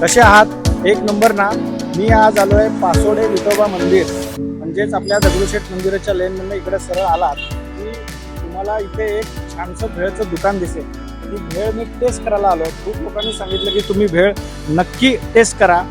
कसे आहात? एक नंबर ना. मी आज आलो आहे पासोडे विठोबा मंदिर, म्हणजेच आपल्या दगडूशेठ मंदिराच्या लेनमधून इकडे सरळ आलात की तुम्हाला इथे एक छानसं भेळचं दुकान दिसेल. ही भेळ मी टेस्ट करायला आलो. खूप लोकांनी सांगितलं की तुम्ही भेळ नक्की टेस्ट करा.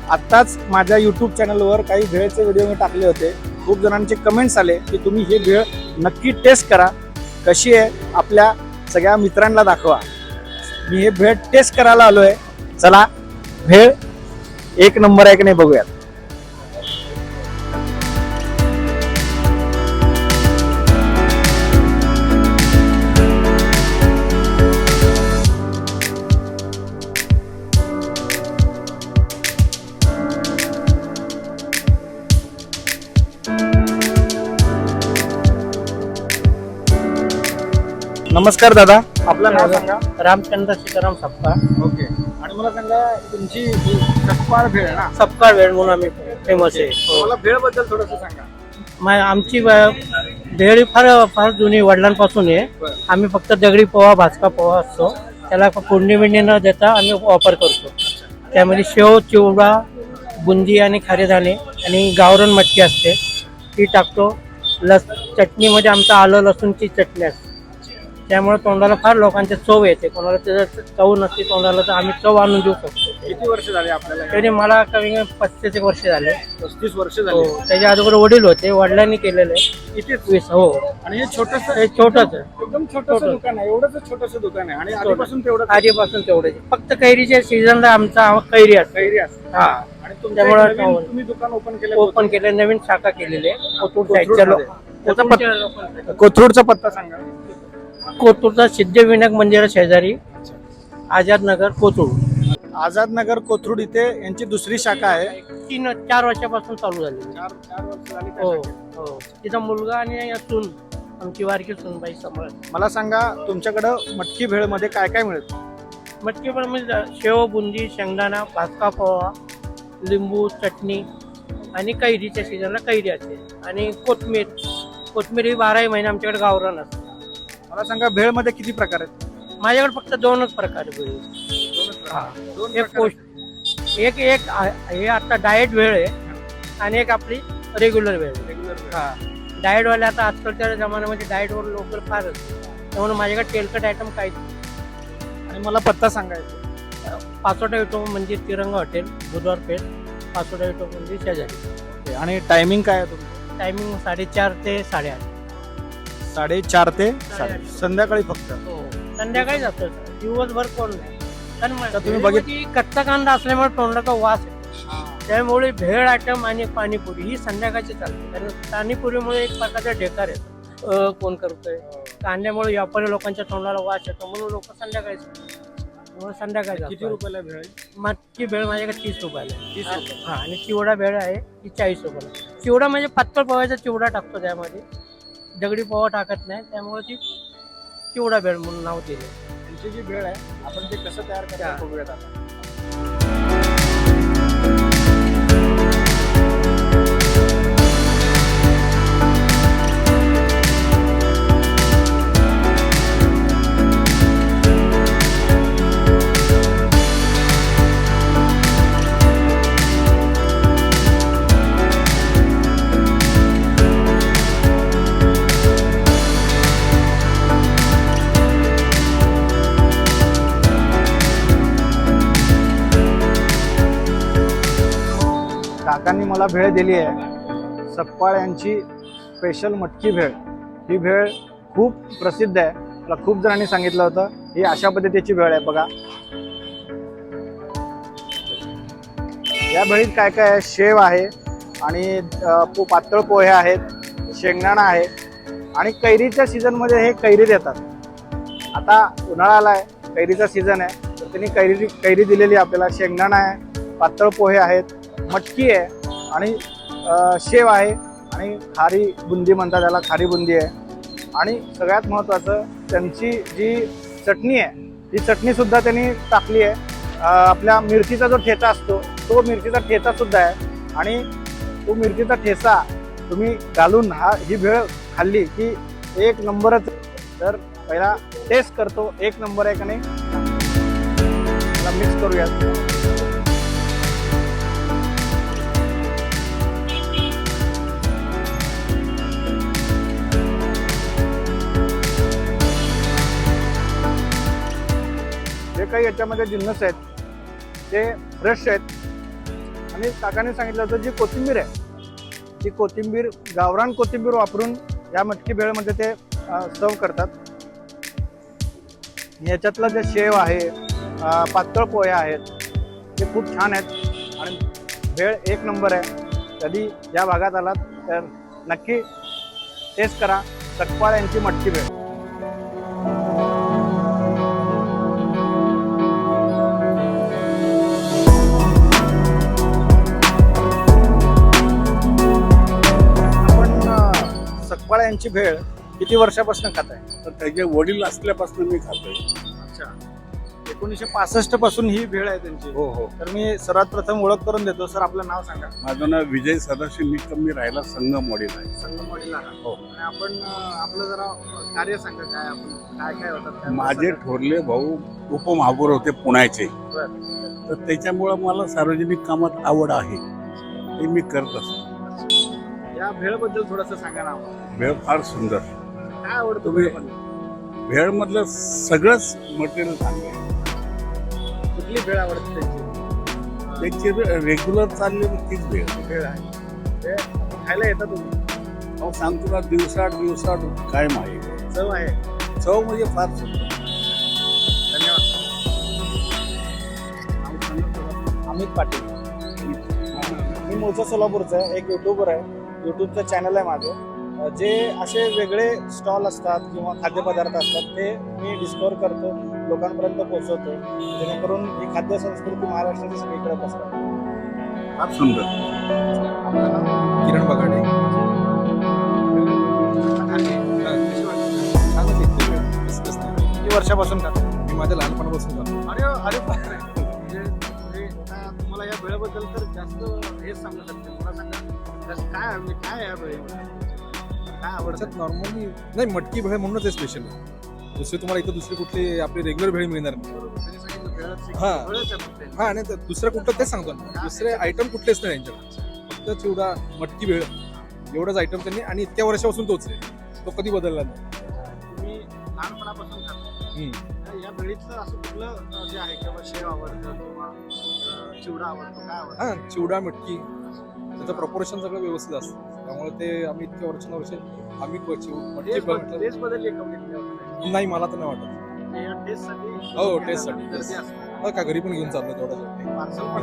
आत्ताच माझ्या यूट्यूब चॅनलवर काही भेळचे व्हिडिओ मी टाकले होते. खूप जणांचे कमेंट्स आले की तुम्ही हे भेळ नक्की टेस्ट करा, कशी आहे आपल्या सगळ्या मित्रांना दाखवा. मी हे भेळ टेस्ट करायला आलो आहे. चला भेळ एक नंबर आहे की नाही बघूयात. नमस्कार दादा, आपलं नाव सांगा. रामचंद्र सीताराम सपकाळ. ओके. आणि मला सांगा तुमची सपकाळ भेळ ना? सपकाळ वेळ म्हणून आम्ही फेमस आहे. मला भेळ बद्दल थोडंसं सांगा. आमची भेळ फार फार जुनी वडिलांपासून आहे. आम्ही फक्त दगडी पोहा, भाजका पोहा असतो, त्याला फोडणी बिडणी न देता आम्ही वापर करतो. त्यामध्ये शेव, चिवडा, बुंदी आणि खारेदाणे आणि गावरण मटकी असते ती टाकतो. चटणीमध्ये आमचं आलं लसूणची चटणी असते, त्यामुळे तोंडाला फार लोकांच्या चव येते. कोणाला त्याचं चव नसते तोंडाला तर आम्ही चव आणून देऊ शकतो. किती वर्ष झाले आपल्याला? तरी मला कमी 35 वर्ष झाले. 35 वर्ष हो, झाले. त्याच्या अगोदर वडील होते, वडिलांनी केलेलं आहे. इथे 20. हो. आणि हे छोटंसं, हे छोटंच आहे, एकदम छोटंसं दुकान आहे. एवढंच छोटंसं दुकान आहे आणि आधीपासून तेवढं आधीपासून तेवढे. फक्त कैरीच्या सीझनला आमचा कैरी असते. कैरी असते. हा. आणि त्यामुळे तुमच्यामुळे तुम्ही दुकान ओपन केलं? ओपन केले, नवीन शाखा केलेली आहे कोथरूड साईडच्या त्याचा कोथरूडचा पत्ता सांगा. कोथरूडचा सिद्धिविनायक मंदिरा शेजारी, आझाद नगर, कोथरूड. आझाद नगर कोथरूड इथे यांची दुसरी शाखा आहे. 3-4 वर्षापासून चालू झाली. 4 वर्ष झाली त्या हो शाखेत. हो. तिचा मुलगा आणि सून, आमची वारकी सूनबाई सांभाळत. मला सांगा तुमच्याकडं मटकी भेळ मध्ये काय काय मिळतं? मटकी पण म्हणजे शेव, बुंदी, शेंगदाणा, भाजका पोहा, लिंबू, चटणी आणि कैरीच्या सीझनला कैरी असते आणि कोथमीर ही 12 महिने आमच्याकडे गावरान असते. मला सांगा भेळ मध्ये किती प्रकार आहेत? माझ्याकडे फक्त 2च प्रकार आहे. एक हे आता डाएट वेळ आहे आणि एक आपली रेग्युलर वेळ आहे. डाएट वाले आता आजकालच्या जमान्यामध्ये डाएटवर लोक फार असते, त्यामुळे माझ्याकडे तेलकट आयटम काहीच नाही. आणि मला पत्ता सांगायचा. पासोडा विठोबा मंदिर, तिरंगा हॉटेल, बुधवार पेठ, पासोडा विठोबा मंदिर शेजारी. आणि टायमिंग काय आहे तुमचं? टायमिंग 4:30 ते 8:30. 4:30 ते 8:30 संध्याकाळी फक्त? हो, संध्याकाळी जातो. दिवसभर कोण नाही. कारण तुम्ही बघित कच्चा कांदा असल्यामुळे तोंडाचा वास आहे, त्यामुळे भेळ आयटम आणि पाणीपुरी ही संध्याकाळची चालते. कारण पाणीपुरीमुळे एक प्रकारचा ढेकार येतो. कोण करतोय कांद्यामुळे व्यापारी लोकांच्या तोंडाला वास येतो, म्हणून लोक संध्याकाळी संध्याकाळी. किती रुपयाला भेळ? मटकी भेळ माझ्याकडे 30 रुपयाला. 30 रुपये. हा. आणि चिवडा भेळ आहे ती 40 रुपयाला. चिवडा म्हणजे पातळ पोह्याचा चिवडा टाकतो, त्यामध्ये दगडी पोहा टाकत नाही, त्यामुळे ती चिवडा भेळ म्हणून नाव दिले. त्यांची जी भेळ आहे आपण ते कसं तयार करतो बघूयात आता. काकांनी मला भेळ दिली आहे, सपकाळ यांची स्पेशल मटकी भेळ. ही भेळ खूप प्रसिद्ध आहे. मला खूप जणांनी सांगितलं होतं. ही अशा पद्धतीची भेळ आहे बघा. या भेळीत काय काय आहे? शेव आहे आणि पातळ पोहे आहेत, शेंगदाणा आहे आणि कैरीच्या सीझनमध्ये हे कैरी देतात. आता उन्हाळा आला आहे, कैरीचा सीझन आहे, तर त्यांनी कैरी दिलेली आपल्याला. शेंगदाणा आहे, पातळ पोहे आहेत, मटकी आहे आणि शेव आहे आणि खारी बुंदी म्हणतात त्याला, खारी बुंदी आहे. आणि सगळ्यात महत्त्वाचं त्यांची जी चटणी आहे, ही चटणीसुद्धा त्यांनी टाकली आहे. आपल्या मिरचीचा जो ठेचा असतो तो मिरचीचा ठेचा सुद्धा आहे. आणि तो मिरचीचा ठेचा तुम्ही घालून ही भेळ खाल्ली की एक नंबरच. तर पहिला टेस्ट करतो, एक नंबर आहे का नाही. मिक्स करूयात. काही याच्यामध्ये जिन्नस आहेत ते फ्रेश आहेत. आणि काकाने सांगितलं होतं जी कोथिंबीर आहे ती कोथिंबीर गावरान कोथिंबीर वापरून या मटकी भेळमध्ये ते सर्व करतात. याच्यातलं जे शेव आहे, पातळ पोहे आहेत ते खूप छान आहेत आणि भेळ एक नंबर आहे. कधी या भागात आलात तर नक्की टेस्ट करा सकपाळ यांची मटकी भेळ. आपण सकपाळ यांची भेळ किती वर्षापासून खात आहे? तर त्याचे वडील असल्यापासून मी खातोय. अच्छा, 1965 पासून ही भेळ आहे त्यांची. हो हो. तर मी सर्वात प्रथम ओळख करून देतो. सर, आपलं नाव सांगा. माझं नाव विजय सदाशिव निकम, मी राहायला संगमवाडीला आहे. संगमवाडीला हो. आणि आपण आपलं जरा कार्य सांगा, काय आपण काय काय होतात काय माझे थोरले भाऊ उपमहापौर होते पुण्याचे, बरं. तर त्याच्यामुळं मला सार्वजनिक कामात आवड आहे, ते मी करत असतो. या भेळबद्दल थोडंसं सांगा ना आम्हाला. भेळ फार सुंदर. काय आवडतं तुम्ही- भेळमध्ये? भेळमधलं सगळंच मटेरियल चांगलं आहे. कुठली भेळ आवडते त्यांची? त्याची रेग्युलर चाललेली तीच भेळ. भेळ आहे. भेळ खायला येतात तुम्ही? अहो सांगतो ना, दिवसाड कायम आहे. चव आहे. चव म्हणजे फार सुंदर. धन्यवाद. अमित पाटील. मी मूळचा सोलापूरचा आहे, एक युट्यूबर आहे. युट्यूबचं चॅनल आहे माझं. जे असे वेगळे स्टॉल असतात किंवा खाद्यपदार्थ असतात ते मी डिस्कवर करतो, लोकांपर्यंत पोहोचवतो, जेणेकरून ही खाद्य संस्कृती महाराष्ट्राची सगळीकडे पसरते. फार सुंदर. आपलं नाव? किरण बगाडे. छानच ऐकते वेळ, कसलंच नाही. किती वर्षापासून खातो? मी माझ्या लहानपणापासून करतो. अरे अरे बापरे. म्हणजे आता तुम्हाला या वेळेबद्दल तर जास्त हेच सांगू शकते. मला सांगा काय म्हणजे काय या वेळेमध्ये काय आवडतं? त्याच्यात नॉर्मली नाही, मटकी भेळ म्हणूनच आहे स्पेशल. दुसरी तुम्हाला इथं दुसरी कुठली आपली रेग्युलर भेळ मिळणार नाही. त्यांनी सांगितलं भेळच आहे. हा. भेळच आहे फक्त. हा, आणि दुसरं कुठलं तेच सांगतो ना, दुसरे आयटम कुठलेच नाही त्यांच्याकडे, फक्त चिवडा मटकी भेळ एवढंच आयटम त्यांनी, आणि इतक्या वर्षापासून तोच आहे, तो कधी बदलला नाही. तुम्ही लहानपणापासून खाता. हम्म. या भेळीचं असं कुठलं जे आहे किंवा शेव आवडतं किंवा चिवडा आवडतो, काय आवडतं? हा, चिवडा मटकी त्याचं प्रपोर्शन सगळं व्यवस्थित असतं, त्यामुळे ते आम्ही इतक्या वर्षानुवर्षे आम्ही मटकी भेळ म्हटलं. टेस्ट बदलली का घेतल्यावर? नाही, मला तर नाही वाटत. या टेस्टसाठी हो, टेस्टसाठी. गर्दी असते. का घरी पण घेऊन चाललो तेवढं. पार्सल पण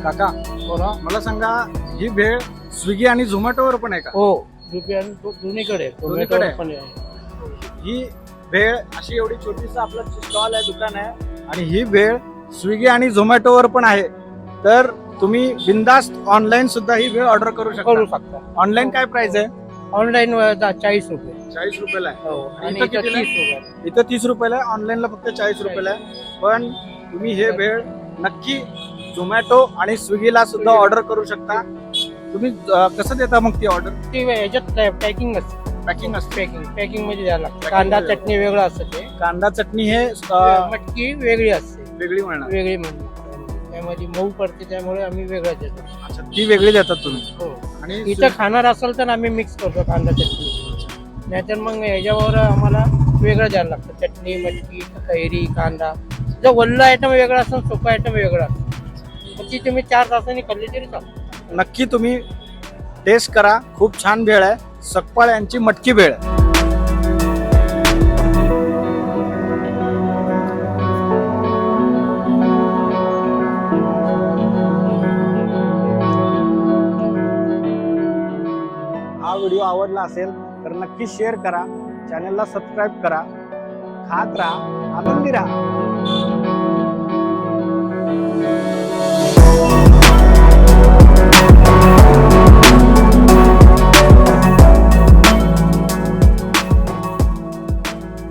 काका, बोला. मला सांगा, ही भेळ स्विगी आणि झोमॅटोवर पण आहे का? हो, दोन्हीकडे दोन्हीकडे? पण आहे. ही भेळ अशी एवढी छोटीसा आपला स्टॉल आहे, दुकान आहे, आणि ही भेळ स्विगी आणि झोमॅटोवर पण आहे. तर तुम्ही बिंदास्त ऑनलाईन सुद्धा ही भेळ ऑर्डर करू करू शकता. शकता. ऑनलाईन काय प्राइस आहे? ऑनलाईन 40 रुपये. 40 रुपयाला आहे. हो, आणि इथं इथं कितीला? 30 रुपये. इथं 30 रुपयाला आहे, ऑनलाईनला फक्त 40 रुपयाला आहे. पण तुम्ही हे भेळ नक्की झोमॅटो आणि स्विगीला सुद्धा ऑर्डर करू शकता. तुम्ही कसं देता मग ती ऑर्डर? ती ह्याच्यात पॅकिंग असते. पॅकिंग असते. पॅकिंग मध्ये द्यायला लागतं. Packing कांदा मध्ये. चटणी वेगळं असतं ते. कांदा चटणी हे मटकी वेगळी असते, वेगळी मिळणार. वेगळी म्हणजे त्यामध्ये मऊ पडते, त्यामुळे आम्ही वेगळं देतो. अच्छा, ती वेगळी देतात तुम्ही. हो. आणि इथं खाणार असेल तर आम्ही मिक्स करतो कांदा चटणी, नाहीतर मग ह्याच्यावर आम्हाला वेगळं द्यायला लागतं. चटणी, मटकी, कैरी, कांदा. जर वल्ल आयटम वेगळा असेल, सुका आयटम वेगळा असेल, तर ती तुम्ही 4 तासांनी खाल्ली तरी चालतं. नक्की तुम्ही टेस्ट करा. खूप छान भेळ आहे, सकपाळ यांची मटकी भेळ. हा व्हिडिओ आवडला असेल तर नक्की शेअर करा, चॅनलला सबस्क्राईब करा. खात राहा, आनंदी राहा.